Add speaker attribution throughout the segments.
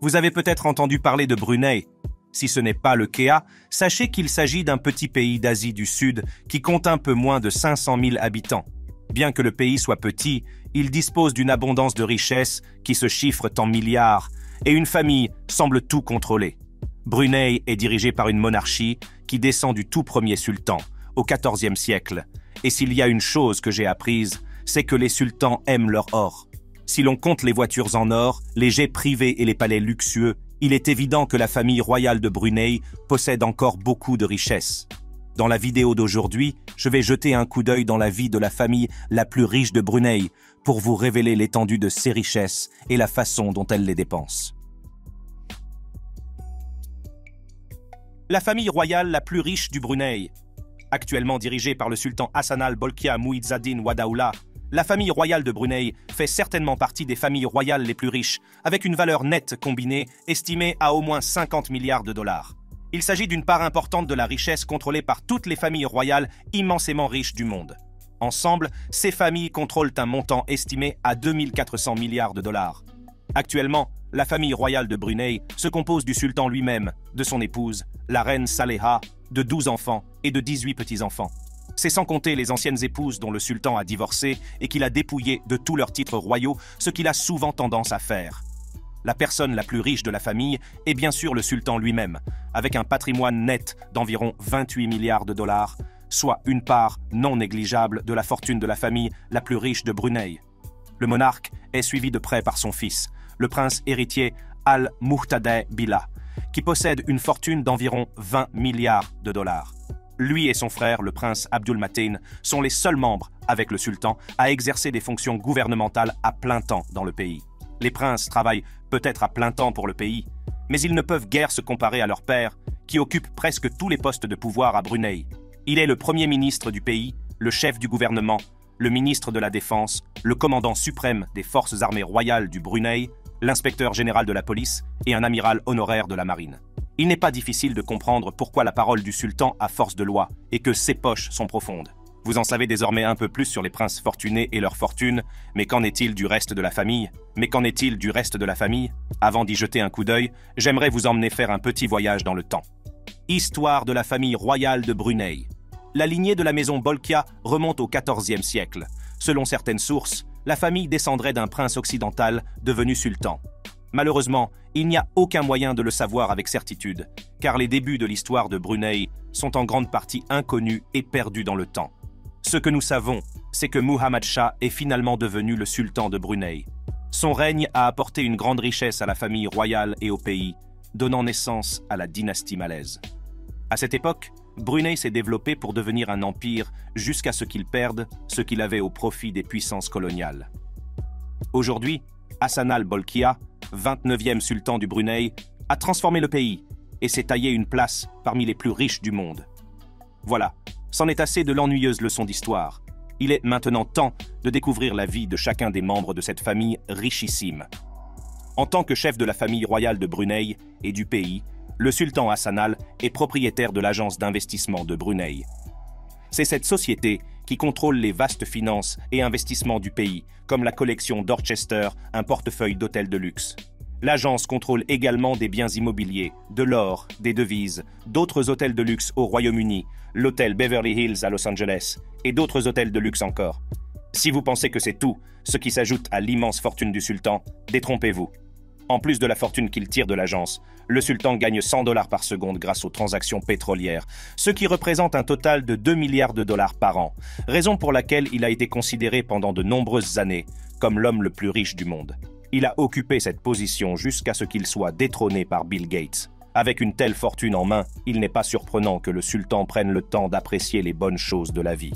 Speaker 1: Vous avez peut-être entendu parler de Brunei. Si ce n'est pas le cas, sachez qu'il s'agit d'un petit pays d'Asie du Sud qui compte un peu moins de 500 000 habitants. Bien que le pays soit petit, il dispose d'une abondance de richesses qui se chiffrent en milliards, et une famille semble tout contrôler. Brunei est dirigé par une monarchie qui descend du tout premier sultan, au XIVe siècle. Et s'il y a une chose que j'ai apprise, c'est que les sultans aiment leur or. Si l'on compte les voitures en or, les jets privés et les palais luxueux, il est évident que la famille royale de Brunei possède encore beaucoup de richesses. Dans la vidéo d'aujourd'hui, je vais jeter un coup d'œil dans la vie de la famille la plus riche de Brunei pour vous révéler l'étendue de ses richesses et la façon dont elle les dépense. La famille royale la plus riche du Brunei. Actuellement dirigée par le sultan Hassanal Bolkiah Muizzaddin Wadaoula, la famille royale de Brunei fait certainement partie des familles royales les plus riches, avec une valeur nette combinée estimée à au moins 50 milliards de dollars. Il s'agit d'une part importante de la richesse contrôlée par toutes les familles royales immensément riches du monde. Ensemble, ces familles contrôlent un montant estimé à 2400 milliards de dollars. Actuellement, la famille royale de Brunei se compose du sultan lui-même, de son épouse, la reine Saleha, de 12 enfants et de 18 petits-enfants. C'est sans compter les anciennes épouses dont le sultan a divorcé et qu'il a dépouillées de tous leurs titres royaux, ce qu'il a souvent tendance à faire. La personne la plus riche de la famille est bien sûr le sultan lui-même, avec un patrimoine net d'environ 28 milliards de dollars, soit une part non négligeable de la fortune de la famille la plus riche de Brunei. Le monarque est suivi de près par son fils, le prince héritier Al-Muqtaday Billah, qui possède une fortune d'environ 20 milliards de dollars. Lui et son frère, le prince Abdulmatin, sont les seuls membres, avec le sultan, à exercer des fonctions gouvernementales à plein temps dans le pays. Les princes travaillent peut-être à plein temps pour le pays, mais ils ne peuvent guère se comparer à leur père, qui occupe presque tous les postes de pouvoir à Brunei. Il est le premier ministre du pays, le chef du gouvernement, le ministre de la Défense, le commandant suprême des forces armées royales du Brunei, l'inspecteur général de la police et un amiral honoraire de la marine. Il n'est pas difficile de comprendre pourquoi la parole du sultan a force de loi et que ses poches sont profondes. Vous en savez désormais un peu plus sur les princes fortunés et leur fortune, mais qu'en est-il du reste de la famille? Avant d'y jeter un coup d'œil, j'aimerais vous emmener faire un petit voyage dans le temps. Histoire de la famille royale de Brunei. La lignée de la maison Bolkiah remonte au XIVe siècle. Selon certaines sources, la famille descendrait d'un prince occidental devenu sultan. Malheureusement, il n'y a aucun moyen de le savoir avec certitude, car les débuts de l'histoire de Brunei sont en grande partie inconnus et perdus dans le temps. Ce que nous savons, c'est que Muhammad Shah est finalement devenu le sultan de Brunei. Son règne a apporté une grande richesse à la famille royale et au pays, donnant naissance à la dynastie malaise. À cette époque, Brunei s'est développé pour devenir un empire jusqu'à ce qu'il perde ce qu'il avait au profit des puissances coloniales. Aujourd'hui, Hassanal Bolkiah, 29e sultan du Brunei, a transformé le pays et s'est taillé une place parmi les plus riches du monde. Voilà, c'en est assez de l'ennuyeuse leçon d'histoire. Il est maintenant temps de découvrir la vie de chacun des membres de cette famille richissime. En tant que chef de la famille royale de Brunei et du pays, le sultan Hassanal est propriétaire de l'agence d'investissement de Brunei. C'est cette société qui contrôle les vastes finances et investissements du pays, comme la collection Dorchester, un portefeuille d'hôtels de luxe. L'agence contrôle également des biens immobiliers, de l'or, des devises, d'autres hôtels de luxe au Royaume-Uni, l'hôtel Beverly Hills à Los Angeles et d'autres hôtels de luxe encore. Si vous pensez que c'est tout, ce qui s'ajoute à l'immense fortune du sultan, détrompez-vous. En plus de la fortune qu'il tire de l'agence, le sultan gagne 100 $ par seconde grâce aux transactions pétrolières, ce qui représente un total de 2 milliards de dollars par an, raison pour laquelle il a été considéré pendant de nombreuses années comme l'homme le plus riche du monde. Il a occupé cette position jusqu'à ce qu'il soit détrôné par Bill Gates. Avec une telle fortune en main, il n'est pas surprenant que le sultan prenne le temps d'apprécier les bonnes choses de la vie.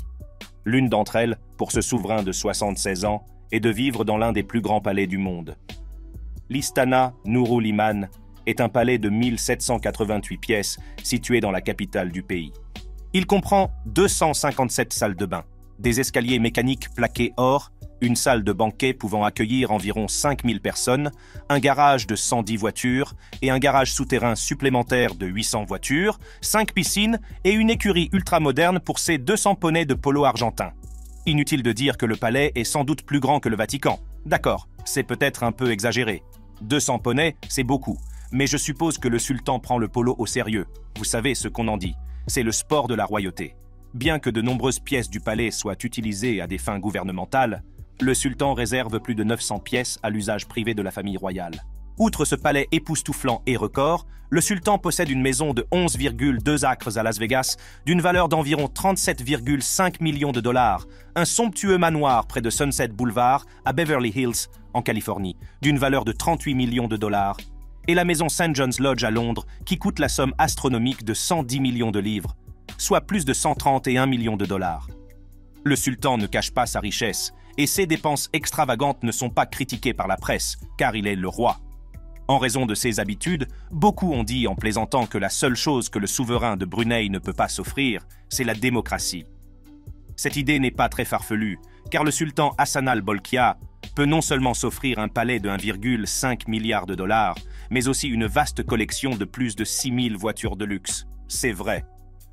Speaker 1: L'une d'entre elles, pour ce souverain de 76 ans, est de vivre dans l'un des plus grands palais du monde. L'Istana Nurul Iman est un palais de 1788 pièces situé dans la capitale du pays. Il comprend 257 salles de bain, des escaliers mécaniques plaqués or, une salle de banquet pouvant accueillir environ 5000 personnes, un garage de 110 voitures et un garage souterrain supplémentaire de 800 voitures, 5 piscines et une écurie ultramoderne pour ses 200 poneys de polo argentin. Inutile de dire que le palais est sans doute plus grand que le Vatican. D'accord, c'est peut-être un peu exagéré. 200 poneys, c'est beaucoup. Mais je suppose que le sultan prend le polo au sérieux. Vous savez ce qu'on en dit. C'est le sport de la royauté. Bien que de nombreuses pièces du palais soient utilisées à des fins gouvernementales, le sultan réserve plus de 900 pièces à l'usage privé de la famille royale. Outre ce palais époustouflant et record, le sultan possède une maison de 11,2 acres à Las Vegas d'une valeur d'environ 37,5 millions de dollars, un somptueux manoir près de Sunset Boulevard à Beverly Hills, en Californie, d'une valeur de 38 millions de dollars, et la maison St. John's Lodge à Londres qui coûte la somme astronomique de 110 millions de livres, soit plus de 131 millions de dollars. Le sultan ne cache pas sa richesse, et ses dépenses extravagantes ne sont pas critiquées par la presse, car il est le roi. En raison de ses habitudes, beaucoup ont dit en plaisantant que la seule chose que le souverain de Brunei ne peut pas s'offrir, c'est la démocratie. Cette idée n'est pas très farfelue, car le sultan Hassanal Bolkiah peut non seulement s'offrir un palais de 1,5 milliard de dollars, mais aussi une vaste collection de plus de 6000 voitures de luxe. C'est vrai.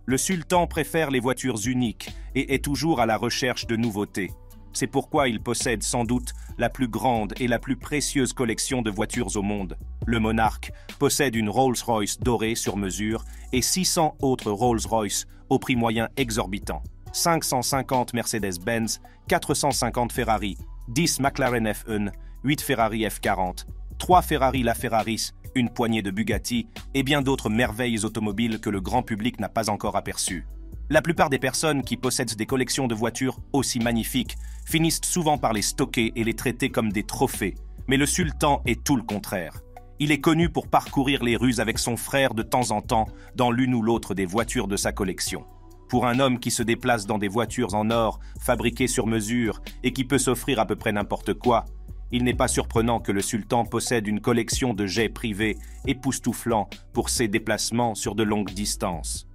Speaker 1: Le sultan préfère les voitures uniques et est toujours à la recherche de nouveautés. C'est pourquoi il possède sans doute la plus grande et la plus précieuse collection de voitures au monde. Le monarque possède une Rolls-Royce dorée sur mesure et 600 autres Rolls-Royce au prix moyen exorbitant. 550 Mercedes-Benz, 450 Ferrari, 10 McLaren F1, 8 Ferrari F40, 3 Ferrari LaFerraris, une poignée de Bugatti et bien d'autres merveilles automobiles que le grand public n'a pas encore aperçues. La plupart des personnes qui possèdent des collections de voitures aussi magnifiques finissent souvent par les stocker et les traiter comme des trophées. Mais le sultan est tout le contraire. Il est connu pour parcourir les rues avec son frère de temps en temps dans l'une ou l'autre des voitures de sa collection. Pour un homme qui se déplace dans des voitures en or, fabriquées sur mesure et qui peut s'offrir à peu près n'importe quoi, il n'est pas surprenant que le sultan possède une collection de jets privés époustouflants pour ses déplacements sur de longues distances.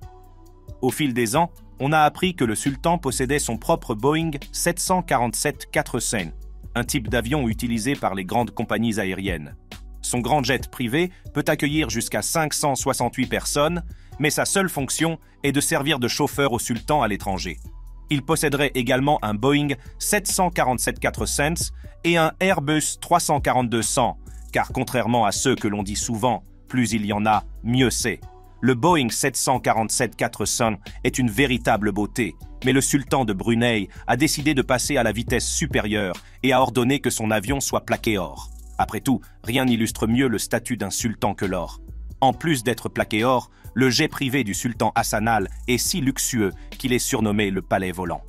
Speaker 1: Au fil des ans, on a appris que le sultan possédait son propre Boeing 747-400, un type d'avion utilisé par les grandes compagnies aériennes. Son grand jet privé peut accueillir jusqu'à 568 personnes, mais sa seule fonction est de servir de chauffeur au sultan à l'étranger. Il posséderait également un Boeing 747-400 et un Airbus 340-200, car contrairement à ceux que l'on dit souvent, plus il y en a, mieux c'est. Le Boeing 747-400 est une véritable beauté, mais le sultan de Brunei a décidé de passer à la vitesse supérieure et a ordonné que son avion soit plaqué or. Après tout, rien n'illustre mieux le statut d'un sultan que l'or. En plus d'être plaqué or, le jet privé du sultan Hassanal est si luxueux qu'il est surnommé le palais volant.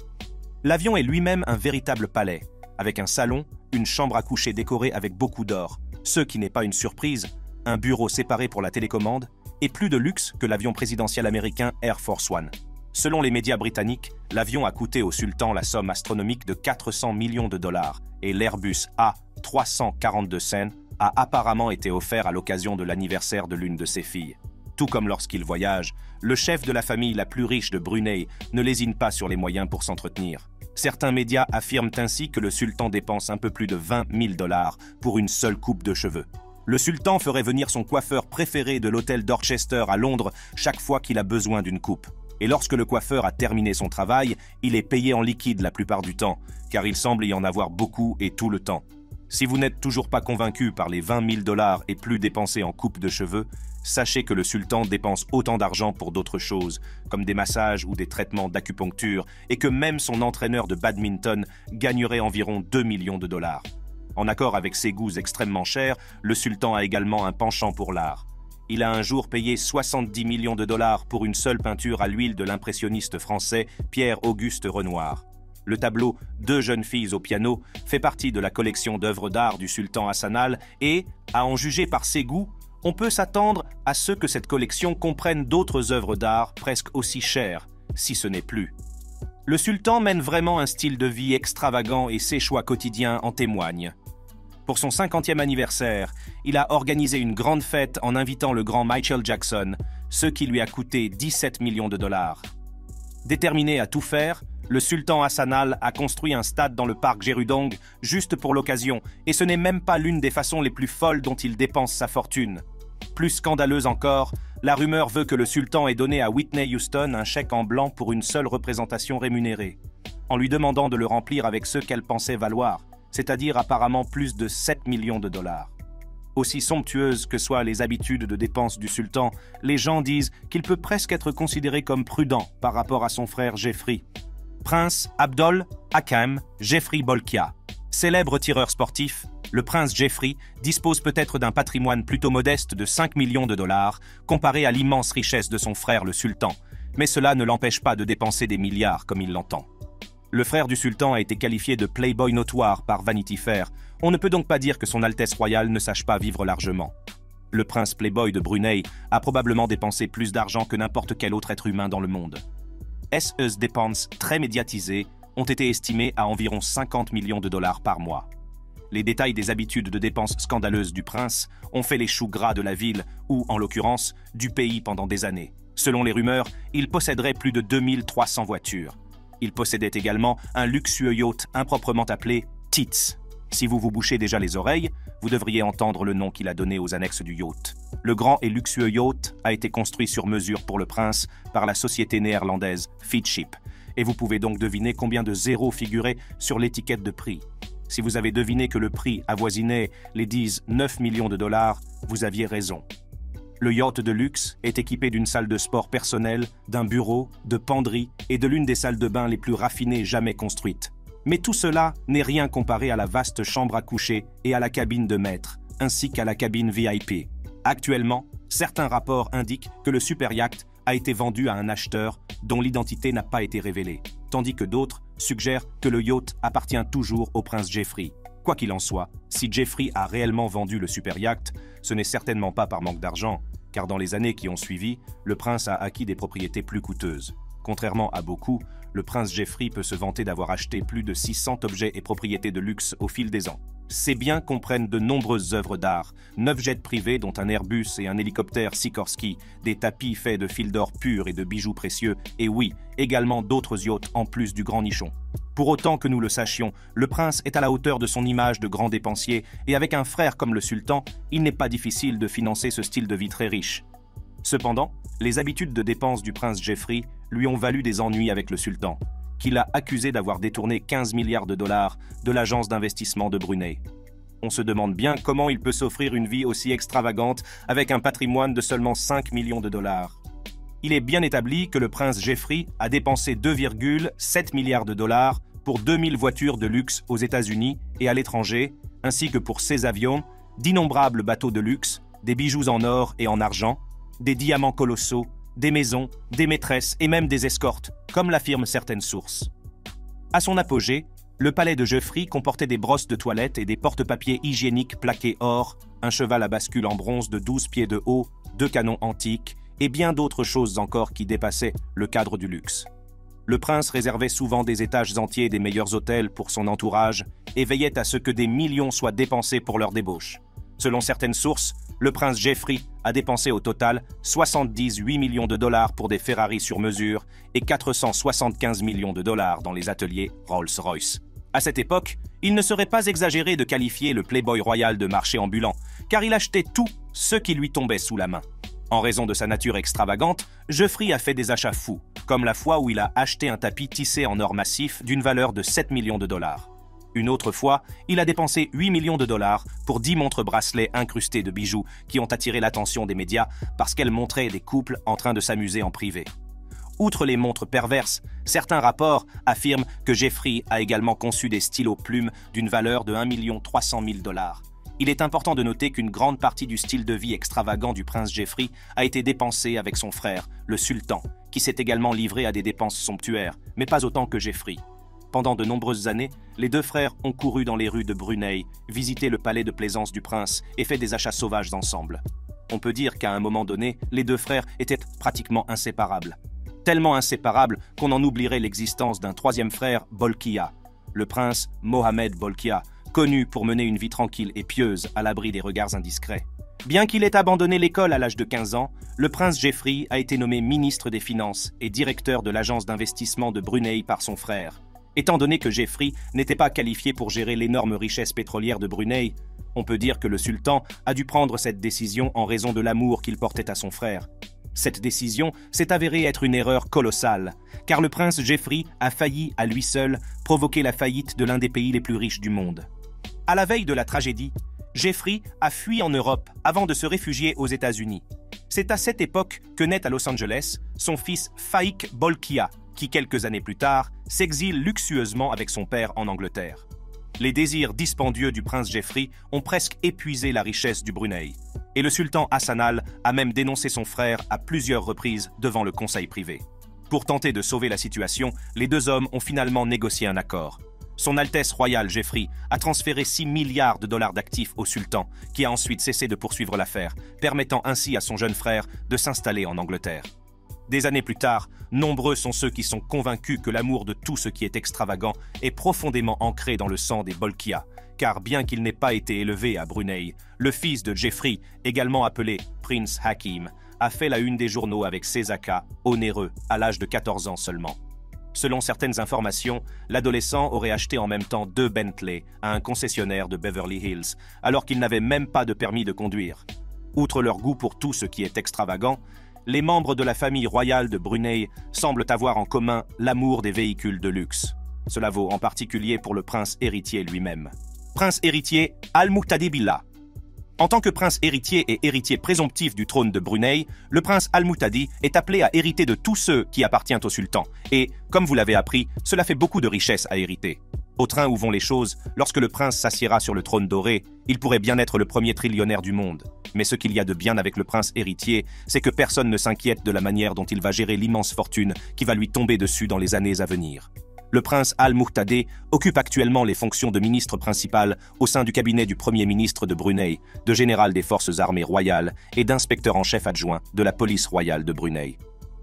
Speaker 1: L'avion est lui-même un véritable palais, avec un salon, une chambre à coucher décorée avec beaucoup d'or, ce qui n'est pas une surprise, un bureau séparé pour la télécommande, et plus de luxe que l'avion présidentiel américain Air Force One. Selon les médias britanniques, l'avion a coûté au sultan la somme astronomique de 400 millions de dollars et l'Airbus A340-200 a apparemment été offert à l'occasion de l'anniversaire de l'une de ses filles. Tout comme lorsqu'il voyage, le chef de la famille la plus riche de Brunei ne lésine pas sur les moyens pour s'entretenir. Certains médias affirment ainsi que le sultan dépense un peu plus de 20 000 dollars pour une seule coupe de cheveux. Le sultan ferait venir son coiffeur préféré de l'hôtel Dorchester à Londres chaque fois qu'il a besoin d'une coupe. Et lorsque le coiffeur a terminé son travail, il est payé en liquide la plupart du temps, car il semble y en avoir beaucoup et tout le temps. Si vous n'êtes toujours pas convaincu par les 20 000 dollars et plus dépensés en coupe de cheveux, sachez que le sultan dépense autant d'argent pour d'autres choses, comme des massages ou des traitements d'acupuncture, et que même son entraîneur de badminton gagnerait environ 2 millions de dollars. En accord avec ses goûts extrêmement chers, le sultan a également un penchant pour l'art. Il a un jour payé 70 millions de dollars pour une seule peinture à l'huile de l'impressionniste français Pierre-Auguste Renoir. Le tableau « Deux jeunes filles au piano » fait partie de la collection d'œuvres d'art du sultan Hassanal et, à en juger par ses goûts, on peut s'attendre à ce que cette collection comprenne d'autres œuvres d'art presque aussi chères, si ce n'est plus. Le sultan mène vraiment un style de vie extravagant et ses choix quotidiens en témoignent. Pour son 50e anniversaire, il a organisé une grande fête en invitant le grand Michael Jackson, ce qui lui a coûté 17 millions de dollars. Déterminé à tout faire, le sultan Hassanal a construit un stade dans le parc Gérudong juste pour l'occasion, et ce n'est même pas l'une des façons les plus folles dont il dépense sa fortune. Plus scandaleuse encore, la rumeur veut que le sultan ait donné à Whitney Houston un chèque en blanc pour une seule représentation rémunérée, en lui demandant de le remplir avec ce qu'elle pensait valoir, c'est-à-dire apparemment plus de 7 millions de dollars. Aussi somptueuses que soient les habitudes de dépenses du sultan, les gens disent qu'il peut presque être considéré comme prudent par rapport à son frère Jeffrey. Prince Abdol Hakam Jeffrey Bolkiah. Célèbre tireur sportif, le prince Jeffrey dispose peut-être d'un patrimoine plutôt modeste de 5 millions de dollars comparé à l'immense richesse de son frère le sultan, mais cela ne l'empêche pas de dépenser des milliards comme il l'entend. Le frère du sultan a été qualifié de playboy notoire par Vanity Fair. On ne peut donc pas dire que son Altesse royale ne sache pas vivre largement. Le prince playboy de Brunei a probablement dépensé plus d'argent que n'importe quel autre être humain dans le monde. Ses dépenses très médiatisées ont été estimées à environ 50 millions de dollars par mois. Les détails des habitudes de dépenses scandaleuses du prince ont fait les choux gras de la ville ou, en l'occurrence, du pays pendant des années. Selon les rumeurs, il posséderait plus de 2300 voitures. Il possédait également un luxueux yacht improprement appelé Tits. Si vous vous bouchez déjà les oreilles, vous devriez entendre le nom qu'il a donné aux annexes du yacht. Le grand et luxueux yacht a été construit sur mesure pour le prince par la société néerlandaise Feedship. Et vous pouvez donc deviner combien de zéros figuraient sur l'étiquette de prix. Si vous avez deviné que le prix avoisinait les 9 millions de dollars, vous aviez raison. Le yacht de luxe est équipé d'une salle de sport personnelle, d'un bureau, de penderies et de l'une des salles de bain les plus raffinées jamais construites. Mais tout cela n'est rien comparé à la vaste chambre à coucher et à la cabine de maître, ainsi qu'à la cabine VIP. Actuellement, certains rapports indiquent que le super yacht a été vendu à un acheteur dont l'identité n'a pas été révélée, tandis que d'autres suggèrent que le yacht appartient toujours au prince Jeffrey. Quoi qu'il en soit, si Jeffrey a réellement vendu le super yacht, ce n'est certainement pas par manque d'argent, car dans les années qui ont suivi, le prince a acquis des propriétés plus coûteuses. Contrairement à beaucoup, le prince Jeffrey peut se vanter d'avoir acheté plus de 600 objets et propriétés de luxe au fil des ans. Ces biens comprennent de nombreuses œuvres d'art, 9 jets privés dont un Airbus et un hélicoptère Sikorsky, des tapis faits de fils d'or pur et de bijoux précieux, et oui, également d'autres yachts en plus du grand nichon. Pour autant que nous le sachions, le prince est à la hauteur de son image de grand dépensier, et avec un frère comme le sultan, il n'est pas difficile de financer ce style de vie très riche. Cependant, les habitudes de dépenses du prince Jeffrey lui ont valu des ennuis avec le sultan, qui l'a accusé d'avoir détourné 15 milliards de dollars de l'agence d'investissement de Brunei. On se demande bien comment il peut s'offrir une vie aussi extravagante avec un patrimoine de seulement 5 millions de dollars. Il est bien établi que le prince Jeffrey a dépensé 2,7 milliards de dollars pour 2000 voitures de luxe aux États-Unis et à l'étranger, ainsi que pour ses avions, d'innombrables bateaux de luxe, des bijoux en or et en argent, des diamants colossaux, des maisons, des maîtresses et même des escortes, comme l'affirment certaines sources. À son apogée, le palais de Jeffrey comportait des brosses de toilette et des porte-papiers hygiéniques plaqués or, un cheval à bascule en bronze de 12 pieds de haut, 2 canons antiques et bien d'autres choses encore qui dépassaient le cadre du luxe. Le prince réservait souvent des étages entiers des meilleurs hôtels pour son entourage et veillait à ce que des millions soient dépensés pour leur débauche. Selon certaines sources, le prince Jeffrey a dépensé au total 78 millions de dollars pour des Ferrari sur mesure et 475 millions de dollars dans les ateliers Rolls-Royce. À cette époque, il ne serait pas exagéré de qualifier le playboy royal de marché ambulant, car il achetait tout ce qui lui tombait sous la main. En raison de sa nature extravagante, Jeffrey a fait des achats fous, comme la fois où il a acheté un tapis tissé en or massif d'une valeur de 7 millions de dollars. Une autre fois, il a dépensé 8 millions de dollars pour 10 montres bracelets incrustés de bijoux qui ont attiré l'attention des médias parce qu'elles montraient des couples en train de s'amuser en privé. Outre les montres perverses, certains rapports affirment que Jeffrey a également conçu des stylos plumes d'une valeur de 1 300 000 dollars. Il est important de noter qu'une grande partie du style de vie extravagant du prince Jeffrey a été dépensée avec son frère, le sultan, qui s'est également livré à des dépenses somptuaires, mais pas autant que Jeffrey. Pendant de nombreuses années, les deux frères ont couru dans les rues de Brunei, visité le palais de plaisance du prince et fait des achats sauvages ensemble. On peut dire qu'à un moment donné, les deux frères étaient pratiquement inséparables. Tellement inséparables qu'on en oublierait l'existence d'un troisième frère, Bolkiah, le prince Mohammed Bolkiah, connu pour mener une vie tranquille et pieuse à l'abri des regards indiscrets. Bien qu'il ait abandonné l'école à l'âge de 15 ans, le prince Jeffrey a été nommé ministre des Finances et directeur de l'agence d'investissement de Brunei par son frère. Étant donné que Jeffrey n'était pas qualifié pour gérer l'énorme richesse pétrolière de Brunei, on peut dire que le sultan a dû prendre cette décision en raison de l'amour qu'il portait à son frère. Cette décision s'est avérée être une erreur colossale, car le prince Jeffrey a failli, à lui seul, provoquer la faillite de l'un des pays les plus riches du monde. À la veille de la tragédie, Jeffrey a fui en Europe avant de se réfugier aux États-Unis. C'est à cette époque que naît à Los Angeles son fils Faik Bolkiah, qui quelques années plus tard s'exile luxueusement avec son père en Angleterre. Les désirs dispendieux du prince Jeffrey ont presque épuisé la richesse du Brunei, et le sultan Hassanal a même dénoncé son frère à plusieurs reprises devant le conseil privé. Pour tenter de sauver la situation, les deux hommes ont finalement négocié un accord. Son Altesse royale Jeffrey a transféré 6 milliards de dollars d'actifs au sultan, qui a ensuite cessé de poursuivre l'affaire, permettant ainsi à son jeune frère de s'installer en Angleterre. Des années plus tard, nombreux sont ceux qui sont convaincus que l'amour de tout ce qui est extravagant est profondément ancré dans le sang des Bolkiah, car bien qu'il n'ait pas été élevé à Brunei, le fils de Jeffrey, également appelé Prince Hakim, a fait la une des journaux avec ses AK, onéreux, à l'âge de 14 ans seulement. Selon certaines informations, l'adolescent aurait acheté en même temps 2 Bentley à un concessionnaire de Beverly Hills, alors qu'il n'avait même pas de permis de conduire. Outre leur goût pour tout ce qui est extravagant, les membres de la famille royale de Brunei semblent avoir en commun l'amour des véhicules de luxe. Cela vaut en particulier pour le prince héritier lui-même. Prince héritier Al-Muqtadi Billah. En tant que prince héritier et héritier présomptif du trône de Brunei, le prince Al-Muqtadi est appelé à hériter de tous ceux qui appartiennent au sultan. Et, comme vous l'avez appris, cela fait beaucoup de richesses à hériter. Au train où vont les choses, lorsque le prince s'assiera sur le trône doré, il pourrait bien être le premier trillionnaire du monde. Mais ce qu'il y a de bien avec le prince héritier, c'est que personne ne s'inquiète de la manière dont il va gérer l'immense fortune qui va lui tomber dessus dans les années à venir. Le prince Al-Muqtadi occupe actuellement les fonctions de ministre principal au sein du cabinet du premier ministre de Brunei, de général des forces armées royales et d'inspecteur en chef adjoint de la police royale de Brunei.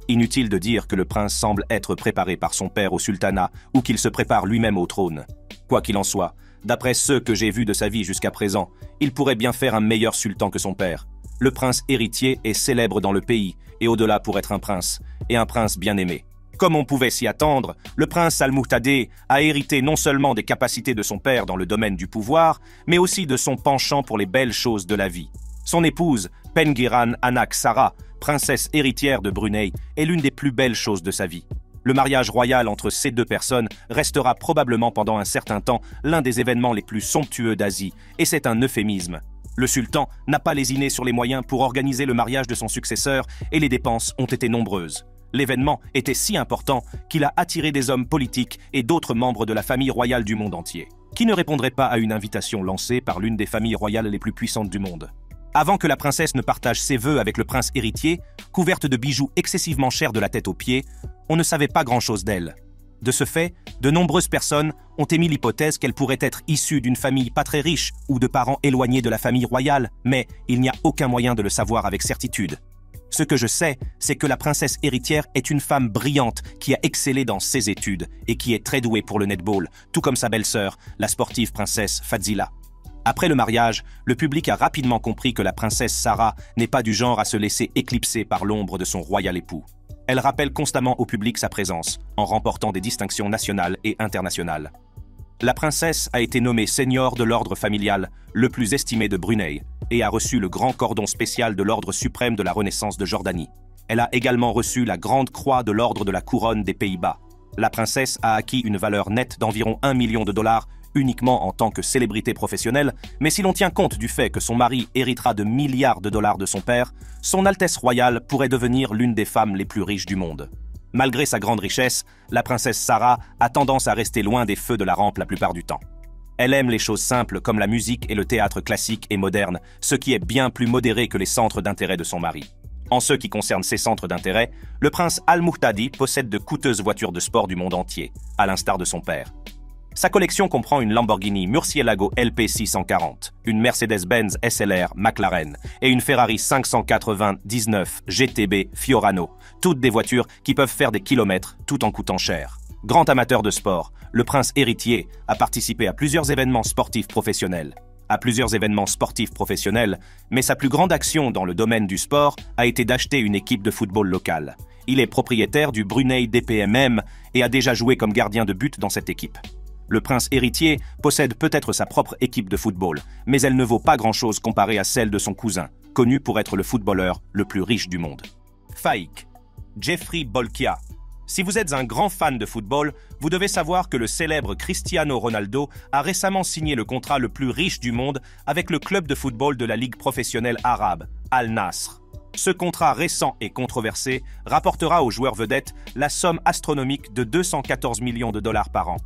Speaker 1: Inutile de dire que le prince semble être préparé par son père au sultanat ou qu'il se prépare lui-même au trône. Quoi qu'il en soit, d'après ce que j'ai vu de sa vie jusqu'à présent, il pourrait bien faire un meilleur sultan que son père. Le prince héritier est célèbre dans le pays et au-delà pour être un prince, et un prince bien aimé. Comme on pouvait s'y attendre, le prince Al-Muqtadi a hérité non seulement des capacités de son père dans le domaine du pouvoir, mais aussi de son penchant pour les belles choses de la vie. Son épouse, Pengiran Anak Sarah, princesse héritière de Brunei, est l'une des plus belles choses de sa vie. Le mariage royal entre ces deux personnes restera probablement pendant un certain temps l'un des événements les plus somptueux d'Asie, et c'est un euphémisme. Le sultan n'a pas lésiné sur les moyens pour organiser le mariage de son successeur, et les dépenses ont été nombreuses. L'événement était si important qu'il a attiré des hommes politiques et d'autres membres de la famille royale du monde entier. Qui ne répondrait pas à une invitation lancée par l'une des familles royales les plus puissantes du monde? Avant que la princesse ne partage ses vœux avec le prince héritier, couverte de bijoux excessivement chers de la tête aux pieds, on ne savait pas grand-chose d'elle. De ce fait, de nombreuses personnes ont émis l'hypothèse qu'elle pourrait être issue d'une famille pas très riche ou de parents éloignés de la famille royale, mais il n'y a aucun moyen de le savoir avec certitude. Ce que je sais, c'est que la princesse héritière est une femme brillante qui a excellé dans ses études et qui est très douée pour le netball, tout comme sa belle-sœur, la sportive princesse Fadzila. Après le mariage, le public a rapidement compris que la princesse Sarah n'est pas du genre à se laisser éclipser par l'ombre de son royal époux. Elle rappelle constamment au public sa présence, en remportant des distinctions nationales et internationales. La princesse a été nommée seigneur de l'ordre familial, le plus estimé de Brunei, et a reçu le grand cordon spécial de l'ordre suprême de la Renaissance de Jordanie. Elle a également reçu la grande croix de l'ordre de la couronne des Pays-Bas. La princesse a acquis une valeur nette d'environ 1 million de dollars uniquement en tant que célébrité professionnelle, mais si l'on tient compte du fait que son mari héritera de milliards de dollars de son père, son Altesse royale pourrait devenir l'une des femmes les plus riches du monde. Malgré sa grande richesse, la princesse Sarah a tendance à rester loin des feux de la rampe la plupart du temps. Elle aime les choses simples comme la musique et le théâtre classique et moderne, ce qui est bien plus modéré que les centres d'intérêt de son mari. En ce qui concerne ses centres d'intérêt, le prince Al-Muqtadi possède de coûteuses voitures de sport du monde entier, à l'instar de son père. Sa collection comprend une Lamborghini Murcielago LP640, une Mercedes-Benz SLR McLaren et une Ferrari 599 GTB Fiorano, toutes des voitures qui peuvent faire des kilomètres tout en coûtant cher. Grand amateur de sport, le prince héritier a participé à plusieurs événements sportifs professionnels. Mais sa plus grande action dans le domaine du sport a été d'acheter une équipe de football locale. Il est propriétaire du Brunei DPMM et a déjà joué comme gardien de but dans cette équipe. Le prince héritier possède peut-être sa propre équipe de football, mais elle ne vaut pas grand-chose comparée à celle de son cousin, connu pour être le footballeur le plus riche du monde. Faik Jeffrey Bolkiah. Si vous êtes un grand fan de football, vous devez savoir que le célèbre Cristiano Ronaldo a récemment signé le contrat le plus riche du monde avec le club de football de la Ligue professionnelle arabe, Al Nasr. Ce contrat récent et controversé rapportera au joueur vedette la somme astronomique de 214 millions de dollars par an.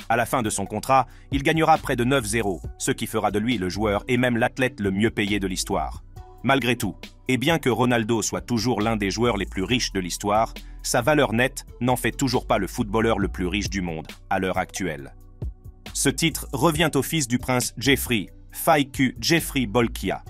Speaker 1: À la fin de son contrat, il gagnera près de 9-0, ce qui fera de lui le joueur et même l'athlète le mieux payé de l'histoire. Malgré tout, et bien que Ronaldo soit toujours l'un des joueurs les plus riches de l'histoire, sa valeur nette n'en fait toujours pas le footballeur le plus riche du monde, à l'heure actuelle. Ce titre revient au fils du prince Jeffrey, Faïku Jeffrey Bolkiah.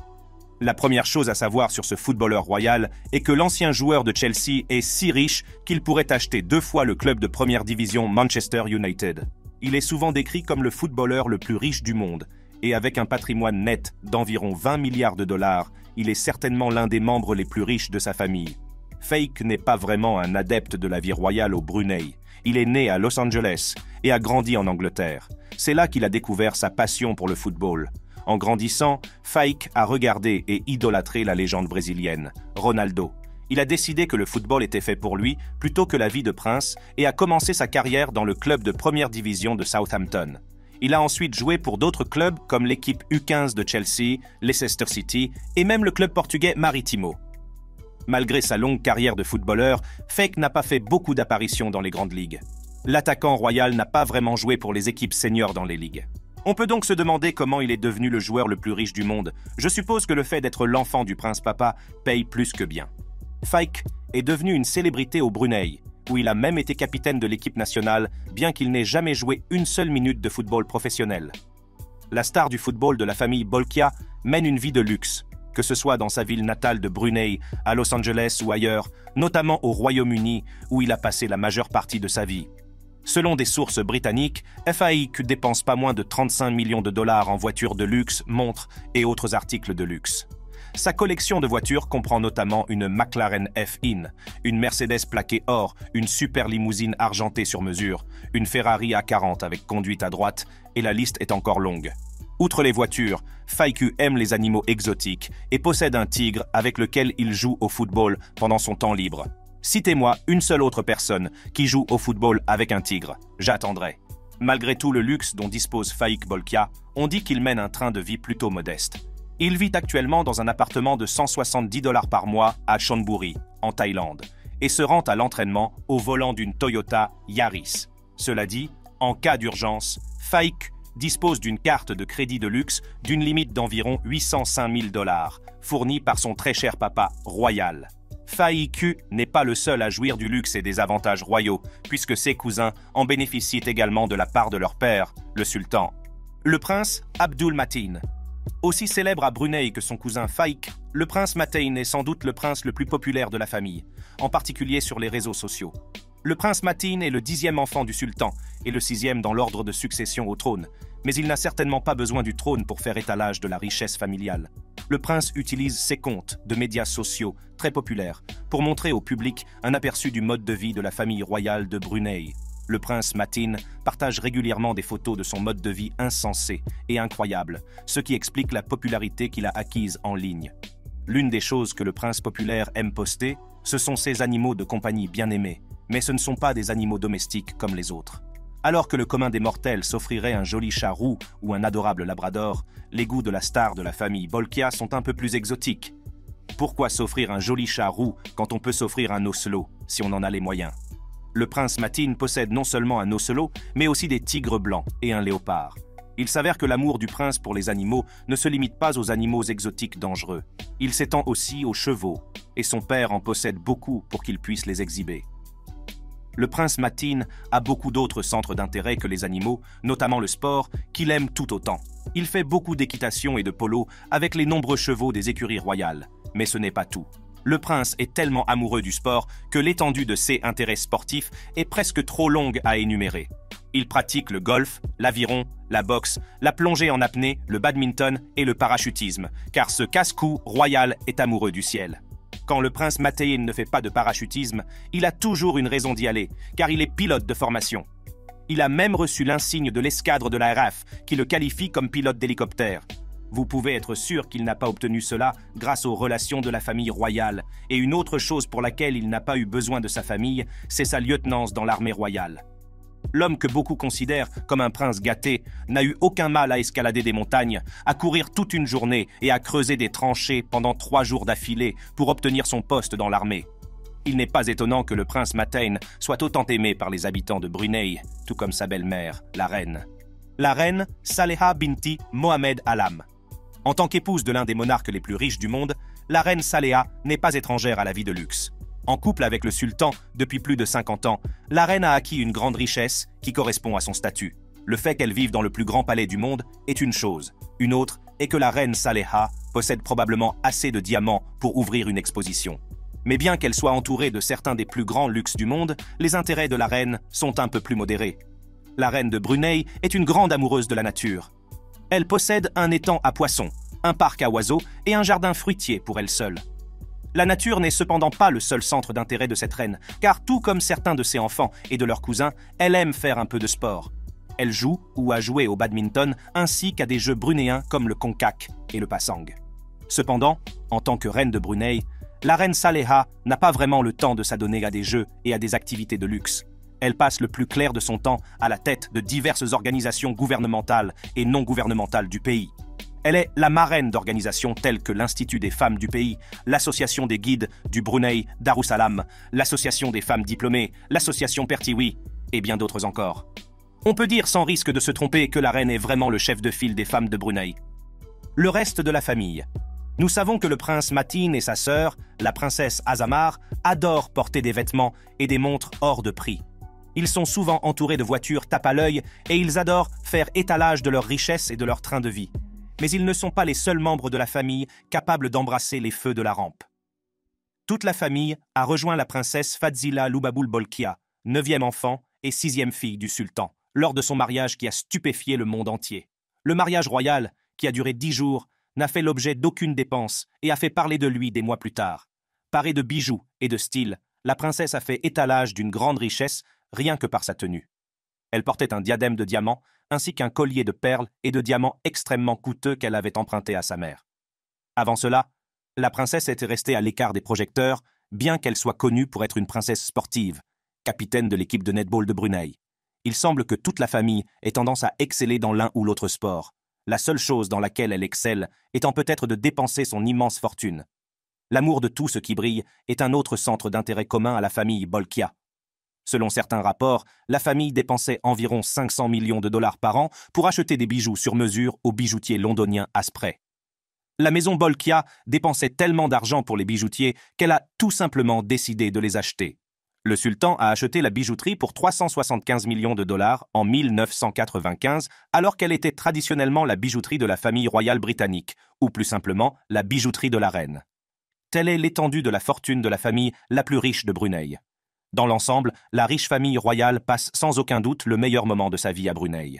Speaker 1: La première chose à savoir sur ce footballeur royal est que l'ancien joueur de Chelsea est si riche qu'il pourrait acheter 2 fois le club de première division Manchester United. Il est souvent décrit comme le footballeur le plus riche du monde, et avec un patrimoine net d'environ 20 milliards de dollars, il est certainement l'un des membres les plus riches de sa famille. Faïk n'est pas vraiment un adepte de la vie royale au Brunei. Il est né à Los Angeles et a grandi en Angleterre. C'est là qu'il a découvert sa passion pour le football. En grandissant, Faïk a regardé et idolâtré la légende brésilienne, Ronaldo. Il a décidé que le football était fait pour lui plutôt que la vie de prince et a commencé sa carrière dans le club de première division de Southampton. Il a ensuite joué pour d'autres clubs comme l'équipe U15 de Chelsea, Leicester City et même le club portugais Marítimo. Malgré sa longue carrière de footballeur, Faïk n'a pas fait beaucoup d'apparitions dans les grandes ligues. L'attaquant royal n'a pas vraiment joué pour les équipes seniors dans les ligues. On peut donc se demander comment il est devenu le joueur le plus riche du monde. Je suppose que le fait d'être l'enfant du prince papa paye plus que bien. Faïk est devenu une célébrité au Brunei, où il a même été capitaine de l'équipe nationale, bien qu'il n'ait jamais joué une seule minute de football professionnel. La star du football de la famille Bolkiah mène une vie de luxe, que ce soit dans sa ville natale de Brunei, à Los Angeles ou ailleurs, notamment au Royaume-Uni, où il a passé la majeure partie de sa vie. Selon des sources britanniques, Faïk dépense pas moins de 35 millions de dollars en voitures de luxe, montres et autres articles de luxe. Sa collection de voitures comprend notamment une McLaren F1, une Mercedes plaquée or, une super limousine argentée sur mesure, une Ferrari A40 avec conduite à droite, et la liste est encore longue. Outre les voitures, Faïku aime les animaux exotiques et possède un tigre avec lequel il joue au football pendant son temps libre. Citez-moi une seule autre personne qui joue au football avec un tigre. J'attendrai. Malgré tout le luxe dont dispose Faïk Bolkiah, on dit qu'il mène un train de vie plutôt modeste. Il vit actuellement dans un appartement de 170 $ par mois à Chonburi, en Thaïlande, et se rend à l'entraînement au volant d'une Toyota Yaris. Cela dit, en cas d'urgence, Faïk dispose d'une carte de crédit de luxe d'une limite d'environ 805 000 $, fournie par son très cher papa royal. Faïku n'est pas le seul à jouir du luxe et des avantages royaux, puisque ses cousins en bénéficient également de la part de leur père, le sultan. Le prince Abdul Mateen. Aussi célèbre à Brunei que son cousin Faïk, le prince Mateen est sans doute le prince le plus populaire de la famille, en particulier sur les réseaux sociaux. Le prince Mateen est le 10e enfant du sultan et le 6e dans l'ordre de succession au trône, mais il n'a certainement pas besoin du trône pour faire étalage de la richesse familiale. Le prince utilise ses comptes de médias sociaux très populaires pour montrer au public un aperçu du mode de vie de la famille royale de Brunei. Le prince Mateen partage régulièrement des photos de son mode de vie insensé et incroyable, ce qui explique la popularité qu'il a acquise en ligne. L'une des choses que le prince populaire aime poster, ce sont ses animaux de compagnie bien aimés, mais ce ne sont pas des animaux domestiques comme les autres. Alors que le commun des mortels s'offrirait un joli chat roux ou un adorable labrador, les goûts de la star de la famille Bolkiah sont un peu plus exotiques. Pourquoi s'offrir un joli chat roux quand on peut s'offrir un ocelot, si on en a les moyens? Le prince Mateen possède non seulement un ocelot, mais aussi des tigres blancs et un léopard. Il s'avère que l'amour du prince pour les animaux ne se limite pas aux animaux exotiques dangereux. Il s'étend aussi aux chevaux, et son père en possède beaucoup pour qu'il puisse les exhiber. Le prince Mateen a beaucoup d'autres centres d'intérêt que les animaux, notamment le sport, qu'il aime tout autant. Il fait beaucoup d'équitation et de polo avec les nombreux chevaux des écuries royales. Mais ce n'est pas tout. Le prince est tellement amoureux du sport que l'étendue de ses intérêts sportifs est presque trop longue à énumérer. Il pratique le golf, l'aviron, la boxe, la plongée en apnée, le badminton et le parachutisme, car ce casse-cou royal est amoureux du ciel. Quand le prince Mateen ne fait pas de parachutisme, il a toujours une raison d'y aller, car il est pilote de formation. Il a même reçu l'insigne de l'escadre de la RAF, qui le qualifie comme pilote d'hélicoptère. Vous pouvez être sûr qu'il n'a pas obtenu cela grâce aux relations de la famille royale, et une autre chose pour laquelle il n'a pas eu besoin de sa famille, c'est sa lieutenance dans l'armée royale. L'homme que beaucoup considèrent comme un prince gâté n'a eu aucun mal à escalader des montagnes, à courir toute une journée et à creuser des tranchées pendant 3 jours d'affilée pour obtenir son poste dans l'armée. Il n'est pas étonnant que le prince Mateen soit autant aimé par les habitants de Brunei, tout comme sa belle-mère, la reine. La reine Saleha binti Mohamed Alam. En tant qu'épouse de l'un des monarques les plus riches du monde, la reine Saleha n'est pas étrangère à la vie de luxe. En couple avec le sultan depuis plus de 50 ans, la reine a acquis une grande richesse qui correspond à son statut. Le fait qu'elle vive dans le plus grand palais du monde est une chose. Une autre est que la reine Saleha possède probablement assez de diamants pour ouvrir une exposition. Mais bien qu'elle soit entourée de certains des plus grands luxes du monde, les intérêts de la reine sont un peu plus modérés. La reine de Brunei est une grande amoureuse de la nature. Elle possède un étang à poissons, un parc à oiseaux et un jardin fruitier pour elle seule. La nature n'est cependant pas le seul centre d'intérêt de cette reine, car tout comme certains de ses enfants et de leurs cousins, elle aime faire un peu de sport. Elle joue ou a joué au badminton ainsi qu'à des jeux brunéens comme le konkak et le pasang. Cependant, en tant que reine de Brunei, la reine Saleha n'a pas vraiment le temps de s'adonner à des jeux et à des activités de luxe. Elle passe le plus clair de son temps à la tête de diverses organisations gouvernementales et non gouvernementales du pays. Elle est la marraine d'organisations telles que l'Institut des femmes du pays, l'Association des guides du Brunei Darussalam, l'Association des femmes diplômées, l'Association Pertiwi et bien d'autres encore. On peut dire sans risque de se tromper que la reine est vraiment le chef de file des femmes de Brunei. Le reste de la famille. Nous savons que le prince Mateen et sa sœur, la princesse Azamar, adorent porter des vêtements et des montres hors de prix. Ils sont souvent entourés de voitures tape à l'œil et ils adorent faire étalage de leurs richesses et de leur train de vie. Mais ils ne sont pas les seuls membres de la famille capables d'embrasser les feux de la rampe. Toute la famille a rejoint la princesse Fadzila Lubaboul Bolkiah, 9e enfant et 6e fille du sultan, lors de son mariage qui a stupéfié le monde entier. Le mariage royal, qui a duré 10 jours, n'a fait l'objet d'aucune dépense et a fait parler de lui des mois plus tard. Parée de bijoux et de style, la princesse a fait étalage d'une grande richesse rien que par sa tenue. Elle portait un diadème de diamants ainsi qu'un collier de perles et de diamants extrêmement coûteux qu'elle avait emprunté à sa mère. Avant cela, la princesse était restée à l'écart des projecteurs, bien qu'elle soit connue pour être une princesse sportive, capitaine de l'équipe de netball de Brunei. Il semble que toute la famille ait tendance à exceller dans l'un ou l'autre sport, la seule chose dans laquelle elle excelle étant peut-être de dépenser son immense fortune. L'amour de tout ce qui brille est un autre centre d'intérêt commun à la famille Bolkiah. Selon certains rapports, la famille dépensait environ 500 millions de dollars par an pour acheter des bijoux sur mesure au bijoutier londonien Asprey. La maison Bolkiah dépensait tellement d'argent pour les bijoutiers qu'elle a tout simplement décidé de les acheter. Le sultan a acheté la bijouterie pour 375 millions de dollars en 1995, alors qu'elle était traditionnellement la bijouterie de la famille royale britannique, ou plus simplement la bijouterie de la reine. Telle est l'étendue de la fortune de la famille la plus riche de Brunei. Dans l'ensemble, la riche famille royale passe sans aucun doute le meilleur moment de sa vie à Brunei.